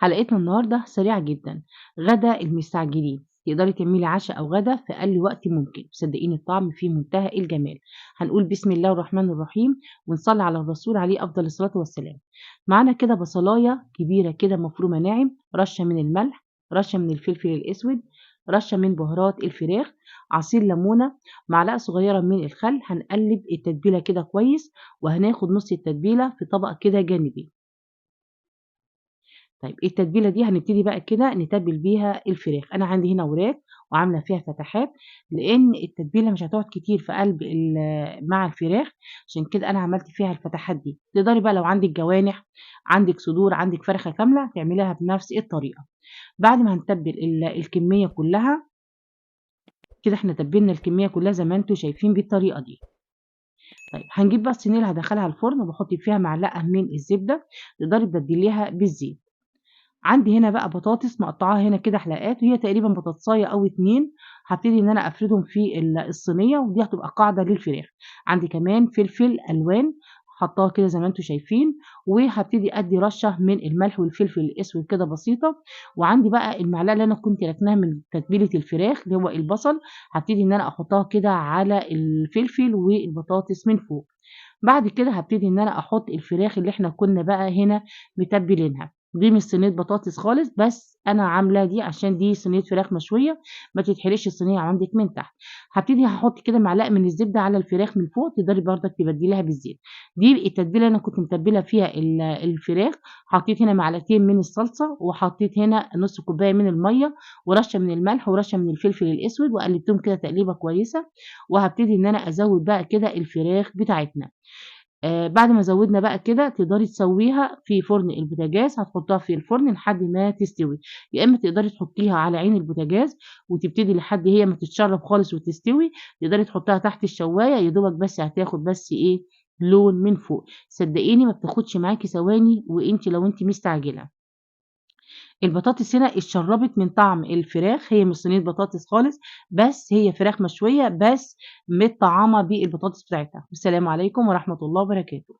حلقتنا النهارده سريعة جدًا، غدا المستعجلين، تقدري تعملي عشا أو غدا في أقل وقت ممكن، صدقيني الطعم فيه منتهى الجمال. هنقول بسم الله الرحمن الرحيم ونصلي على الرسول عليه أفضل الصلاة والسلام. معانا كده بصلاية كبيرة كده مفرومة ناعم، رشة من الملح، رشة من الفلفل الأسود، رشة من بهارات الفراخ، عصير ليمونة، معلقة صغيرة من الخل. هنقلب التتبيلة كده كويس، وهناخد نص التتبيلة في طبق كده جانبي. طيب التتبيلة دي هنبتدي بقى كده نتبِّل بيها الفراخ. أنا عندي هنا وراك وعاملة فيها فتحات، لإن التتبيلة مش هتقعد كتير في قلب مع الفراخ، عشان كده أنا عملت فيها الفتحات دي. تقدري بقى لو عندِك جوانح، عندِك صدور، عندِك فرخة كاملة، تعمليها بنفس الطريقة. بعد ما هنتبِّل الكمية كلّها، كده إحنا تبِّلنا الكمية كلّها زي ما أنتم شايفين بالطريقة دي. طيب هنجيب بقى الصينية اللي هادخّلها الفرن وباحط فيها معلقة من الزبدة، تقدري تبدّليها بالزيت. عندي هنا بقى بطاطس مقطعاها هنا كده حلقات، وهي تقريبًا بطاطساية أو 2، هابتدي إن أنا أفردهم في الصينية، ودي هتبقى قاعدة للفراخ. عندي كمان فلفل ألوان حاطاه كده زي ما أنتم شايفين، وهابتدي أدّي رشة من الملح والفلفل الأسود كده بسيطة. وعندي بقى المعلقة اللي أنا كنت راكناها من تتبيلة الفراخ اللي هو البصل، هابتدي إن أنا أحطها كده على الفلفل والبطاطس من فوق. بعد كده هابتدي إن أنا أحُط الفراخ اللي إحنا كنا بقى هنا متبّلينها. دي مش صينية بطاطس خالص، بس أنا عاملة دي عشان دي صينية فراخ مشوية، ما تتحرقش الصينية عندِك من تحت. هابتدي هاحُط كده معلقة من الزبدة على الفراخ من فوق، تقدري برضك تبدّليها بالزيت. دي التتبيلة اللي أنا كنت متبّلة فيها الفراخ. حطيت هنا معلقتين من الصلصة، وحطيت هنا نُص كوباية من المَيّة، ورشة من الملح، ورشة من الفلفل الأسود، وقلّبتهم كده تقليبة كويسة. وهابتدي إن أنا أزوّد بقى كده الفراخ بتاعتنا. بعد ما زوّدنا بقى كده تقدري تسوّيها في فرن البوتاجاز، هتحطّها في الفرن لحد ما تستوي. يا إمّا تقدري تحطّيها على عين البوتاجاز وتبتدي لحد هي ما تتشرّب خالص وتستوي، تقدري تحطّيها تحت الشواية يا دوبك بس هتاخد بس إيه، لون من فوق. صدّقيني ما بتاخدش معاكِ ثواني لو أنتِ مستعجلة. البطاطس هنا اتشرّبت من طعم الفراخ، هي مش صينية بطاطس خالص، بس هي فراخ مشوية بس متطعّمة بالبطاطس بتاعتها. والسلام عليكم ورحمة الله وبركاته.